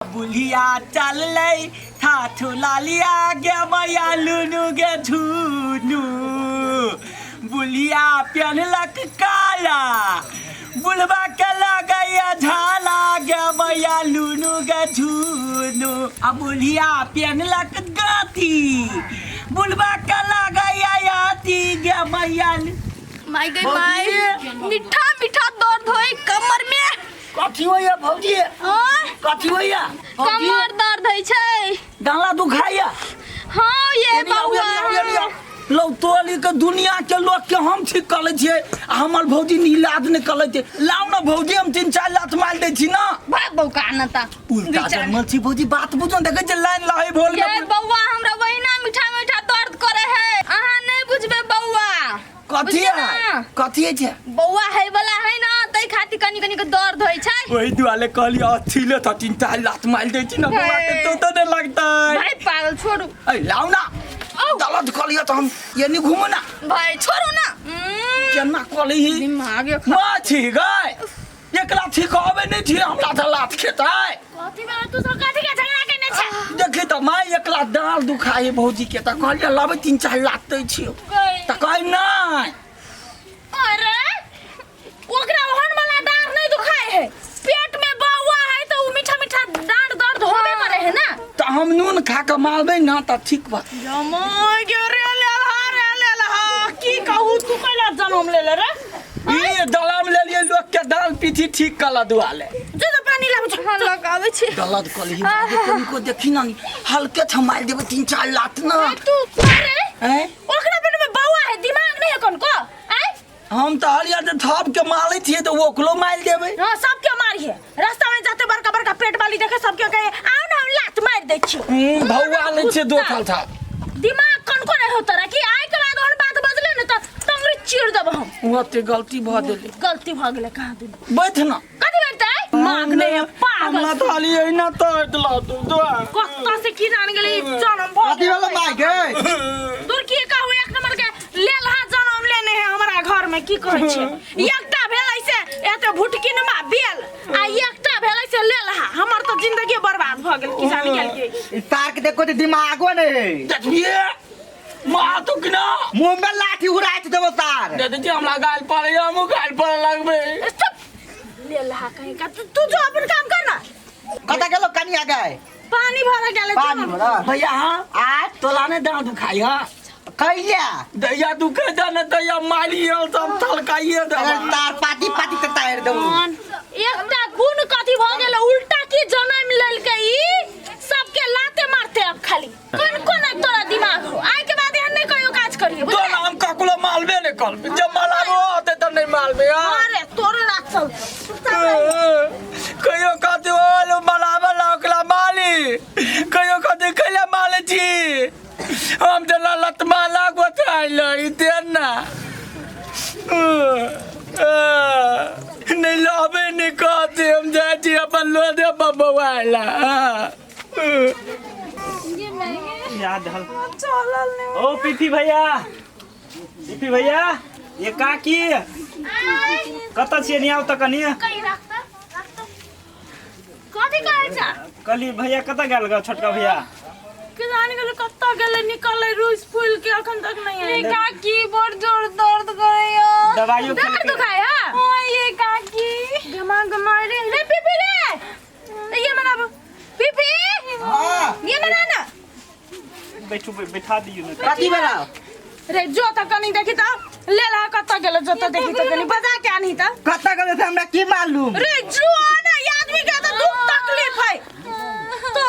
बुलिया चल लई था ठुलालिया गे मैया लुनु गे झुनु बुलिया पहनलक काला बुलबा के लगैया झाला गे मैया लुनु गे झुनु आ बुलिया पहनलक गाथी बुलबा के लगैया याती गे मैया माई गई माई मीठा मीठा दर्द होई कमर में कथी होइया भौजी कथी होइया कमर दर्द होई छै डाला दुखाइया हां ये बउआ लो तोली के दुनिया के लोग के हम ठीक कर ले छिए हमर भौजी नीलाद ने कर ले छै लाउ ना भौजी हम 3-4 लात मार दे छी ना भाग बउका नता उल्टा जन्मल छी भौजी बात बुझो देखे छै लाइन लहे भोल ये बउआ हमरा वहिना मीठा मीठा दर्द करे है अहाँ नहीं बुझबे बउआ कथी छै बउआ है वाला है ना तै खाती कनी कनी के दर्द होई छै ओही दुआले कहली अच्छी ले था 3-4 लात मार दे छी ना बउआ के तो ने लगता भाई पागल छोड़ू ए लाउ ना दलत कहलिया तो हम ये नहीं घूमो ना भाई छोड़ू ना केना कहली दिमाग मा ठीक है एकला ठीक होबे नहीं थी हमरा त लात खेताय कथी में तू सब कथी के झगड़ा करने छै देखी तो मैं एकला डाल दुखाए भौजी के त कहलिया लाबे 3-4 लात दै छियो त कहि नहीं अरे ओकरा ओहन वाला डार नहीं दुखाए है पेट में बउआ है तो मीठा मीठा डांड दर्द होबे करे है ना त हम नून खा के मारबे ना त ठीक बा जमाई गे रे ले हा की कहू तू कैला जन्म ले रे ये दलाम ले लिए लोग के दाल पीठी ठीक कला दुआले जो तो पानी लाबे छ लगावे छी दलत कहली कनी को देखी ना हल्के थमाल देबे 3-4 लात ना तू अरे हैं ओकरा पेट में बउआ है दिमाग नहीं है कौन को हैं हम त हरिया जे थप के मारै थिए त ओकलो मार देबे हां सबके मारिए रास्ता में जाते बड़का बड़का पेट वाली देखे सबके कहे आओ ना हम लात मार दे छी भौवा ले छे दो खाल था दिमाग कौन को नहीं होता रे कि आइ के बाद और बात बजले न त टंगरी चीर देब हम ओते गलती भ गेले गलती भ गेले कहां दिन बैठ ना कथि बैठते माग नहीं है पागल हमरा थाली है ना तो इतला तू दो कत्ता से की जान गेले जन्म भ कथी वाला माय गे दूर की कहू एक नंबर के लेलहा जन्म लेने है हमरा घर में की कहै छै एकटा भेलै से एते भुटकिन मा बेल आ एकटा भेलै से लेलहा हमर तो जिंदगी बर्बाद भ गेल की जान गेल के तार के देखो तो दिमागो नहीं देखिए मां तो किना मुंह में लाठी उड़ाइत देबो तार दे दे हमरा गाल पर हम गाल पर लगबे लेलहा कहीं का तू जो अपन काम कर ना कता गेलो कनी आ गए पानी भर गेले पानी भरा भैया आज तोला ने दांत दुखाई हां कहिया दैया दुखे दा न दैया मारी सब थलकाइए दे तार पाती पाती के तार देबो एकटा गुण कथि भ गेल उल्टा की जन्म लेलकै ई सबके लाते मारते अब खाली कोन तोरा दिमाग हो आइ के बाद एहन नहीं कहियो काज करियो तो नाम ककुलो मालबे ने कर जब मालाबो होते त नहीं मालबे अरे तोरे रात चल कहियो कथि बोलो बनाबे लकला माली कहियो कथि खैले माले छी हम त लत माला गोताइल इते ना नहीं लाबे नहीं कहते हम जाए छी अपन लो दे बबवाला याद हल ओ पीठी भैया ये काकी कत छिए नहीं आउ त कनी कहीं रखता कथि कहै छ कली भैया कत गेल ग छोटका भैया के जाने गेल कत्ता गेले निकलै रोज फूल के अखन तक नहीं है काकी बड़ जोर दर्द करैया दवाइयो दर्द दुखाय हां ये काकी दिमाग मारे रे पीपी रे ये मना पीपी हां ये मना ना बैठा दियो न कथी बेरा रे जो त कनी देखि त लेला कत्ता गेले जो त देखि त कनी बजा के आनी त कता गेलो से हमरा की मालूम रे जो ना आदमी के त दुख तकलीफ है तो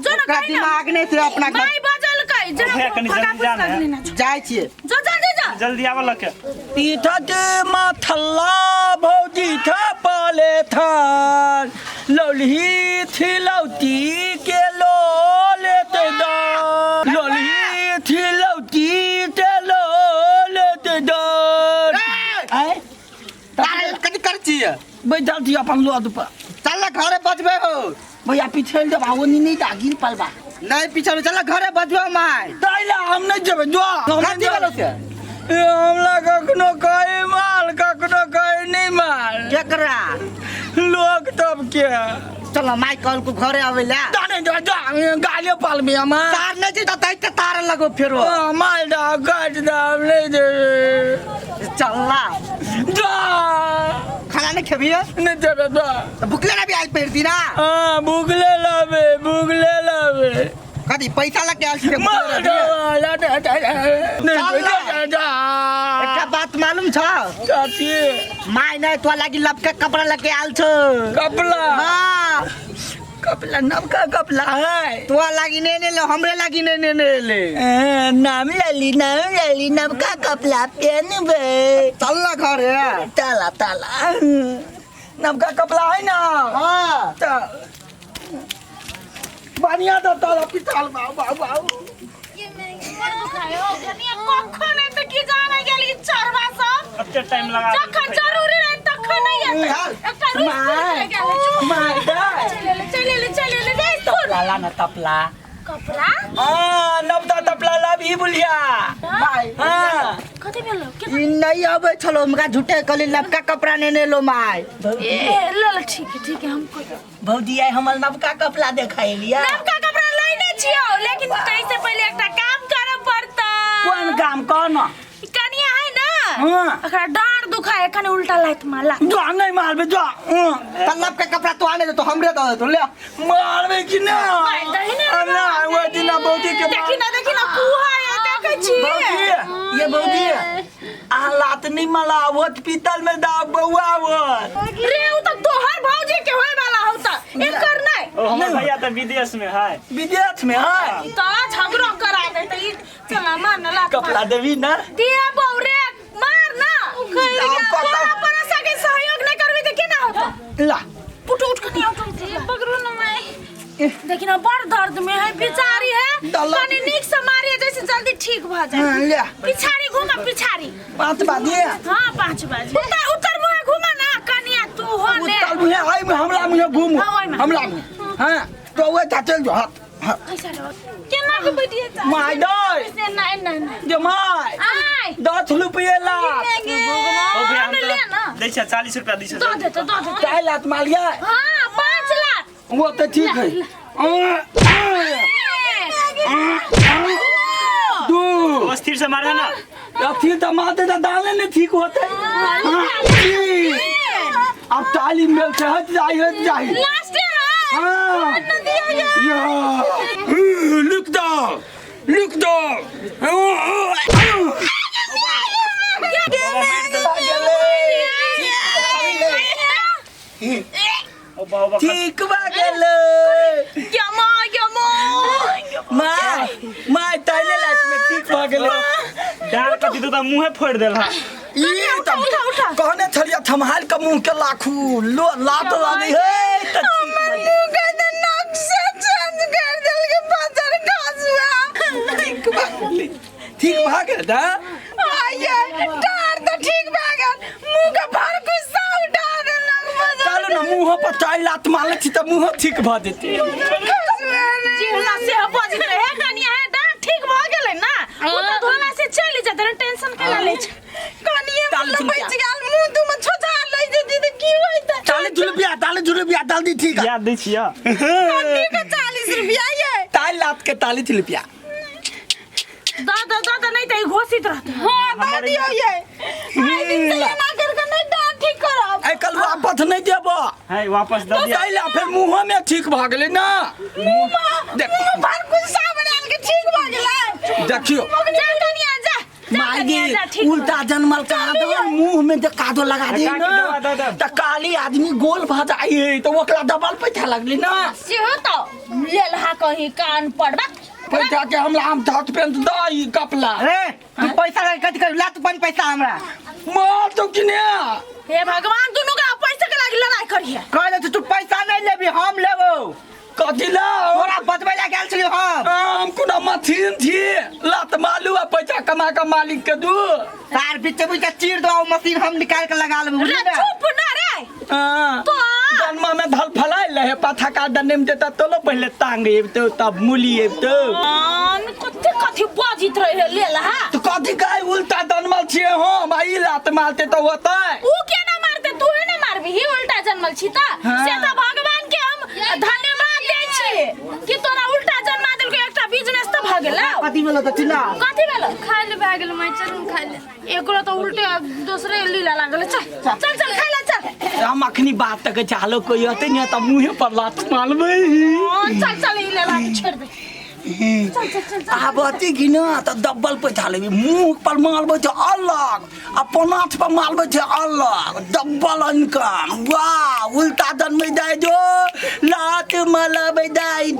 जो ना का दिमाग नहीं थे अपना घर माई बजल कई भैया कनी जल्दी जाना है जाय छिए जो जल्दी जा जल्दी आवा लके पीठा के माथला भौजी था पाले थान लौली थी लौती के लो लेते दा लौली थी लौती के लो लेते दा आए तार कथी कर छिए बैठा थी अपन लो पर चल घरे बजबे हो भैया पीछे दे भावनी नहीं दागिन पलबा नहीं पीछे में चल घरे बजबे माय ताइला हम नहीं जबे जो कथी गेलो से हमला कखनो कहे माल कखनो कहे नहीं माल केकरा लोग तब के चल माई कल को घरे आवेला जाने जा गालियो पाल में हम तार नहीं छी त तार लगो फेरो माल दा काट दा ले दे चलला जा खाना नहीं खेबी नहीं देबे जा भूखले ना भी आई पेड़ दी ना हां भूखले लावे कदी पैसा लग गया से माल दा नहीं जा एकटा बात मालूम छ चाची माई नहीं तो लागी लपका कपड़ा लेके आल छ कपला हां कपला नवका कपला है तो लागी ने ले हमरे लागी ने ले नाम लाली नवका कपला पहनबे चल ना घरे ताला नवका कपला है ना हां बढ़िया तो ताला पिताल बाबू ये मैं मर दुखायो कनिया कखन त की जाने गेली चरवा सब अब तो टाइम लगा जखन जरूरी रहे तखन नहीं आता एकटा रूम माय चले ले तपला ना तपला कपड़ा नवदा तपला लाभी बुलिया माई हां कते भेलो के नहीं आवे छलो हमरा झूठे कली लपका कपड़ा ने लो माई ए ल ठीक है हमको भौजी आई हमर नवका कपड़ा देखाई लिया नवका कपड़ा लेने छियो लेकिन कैसे पहले एकटा काम करे पड़ता कौन काम कौन कनिया है ना हां अखरा डांड दुखाए कने उल्टा लात माला जा नहीं मारबे जा तलब के कपड़ा तो आने दे तो हमरे दे तो ले मारबे कि ना मार दही ना ना वो दिना भौजी के देखी ना कुहा है देखे छी भौजी ये भौजी आ लात नहीं मला वत पीतल में दाग बउआवत रे उ तो तोहर भौजी के होय वाला होता एकर नहीं ओ हमर भैया तो विदेश में है विदेश में है तो झगड़ो करा दे त ई चला मार ना लात कपड़ा देवी ना दे बौरे मार ना कोना परसा के सहयोग नहीं करबी त केना होता ला उठ कनी उठ पकड़ो ना मैं देखी ना बड़ दर्द में है बेचारी है कनी नीक से मारिए जैसे जल्दी ठीक भ जाए ले पिछाड़ी घुमा पिछाड़ी 5 बजे हां 5 बजे उतर मुंह घुमा ना कनिया तू हो ले उतर मुहे आई में हमला मुहे घूम हमला में हां तो वो चल जो हाथ कैसा रो केना के बैठिए जा माय दई नहीं जो माय आई 10 रुपया ला ओ भैया हम ले ना तो दैछा 40 रुपया दैछा दो दे काय लात मारिया हां 5 लाख वो तो ठीक है दू स्थिर से मारना ना फिर तो मारते तो डालने नहीं ठीक होते अब तालीम में से हट जाए लास्ट है हाँ लुक दो ठीक बागल माय ताले लाइट में ठीक बागल डाल कति तो मुंह फोड़ देल हा ये तब कहने छलिया थमहाल का मुंह के लाखू लो लात लागी हे त हमर मुंह का त नक्शा चेंज कर देल के पत्थर घासवा ठीक भागल दा आये डार तो ठीक भागल मुंह का भर गुस्सा उठा देलक चलो ना मुंह पर चाय लात मारले छी त मुंह ठीक भ जेते जीवना से बजित रहे कनिया है डार ठीक भ गेलै ना ओ त धोला से चली जाते न टेंशन केला ले छ कनिया मतलब बच गेल मुंह तुम छोटा ले जेती त की होइत 40 रुपया डाल दी ठीक है याद दै छिया कनिया का 40 रुपया ये ताई लात के 40 रुपया दादा नहीं त घोषित रहते हां दादी हो ये आई दिन से ना करके नहीं डांट ठीक करब आई कल वापस नहीं देबो है वापस दे दिया ताई ला फिर मुंह में ठीक भ गेलै ना मुंह भर गुस्सा बनाल के ठीक भ गेलै देखियो जा कनिया जा मागी उल्टा जन्मल का आदमी मुंह में जे कादो लगा दे ना त काली आदमी गोल भ जाई तो ओकरा डबल पैसा लगली ना से हो तो लेलहा कहीं कान पड़बा पैसा के हमरा हम हाथ पेंट दई कपला अरे तू पैसा लगे कथि कर ला तू बन पैसा हमरा मार तो किने हे भगवान दुनु का पैसा के लागी लड़ाई करिए कहले तू पैसा नहीं लेबी हम लेबो कथि ला तोरा बतबै ला गेल छलियो हम कुना मथीन थी लात मालू आ पैसा कमा के मालिक के दू तार बीच चीर दो मशीन हम निकाल के लगा लेबो रे चुप ना रे तो जन्म में धल फलाई लहे पाथा का दनेम देता तो लो पहले टांग एबतो तब मूली एबतो कथि बाजित रहे लेलहा तो कथि का उल्टा जन्मल छिए हम आई लात मारते तो होतै ऊ के ना मारते तू है ना मारबी ही उल्टा जन्मल छी त से त भगवान के हम धन्यवाद दै छी कि तोरा उल्टा जन्मा देलकै एकटा बिजनेस त भ गेल कथी भेलो त चिल्ला कथी भेल खाइ ले भए गेल माय चलू खाइ ले एकरो त उल्टे दूसरे लीला लागल चल चल चल खाइ ले चल हम अखनी बात तक चालो कोई होते नहीं त मुंहे पर लात मारबै चल चल ई लेला छोड़ दे आब अति कि ना त डबल पैसा लेबी मुंह पर मारबै त अलग अपन हाथ पर मारबै त अलग डबल इनकम वाह उल्टा दन में जाय जो लात मला बजाई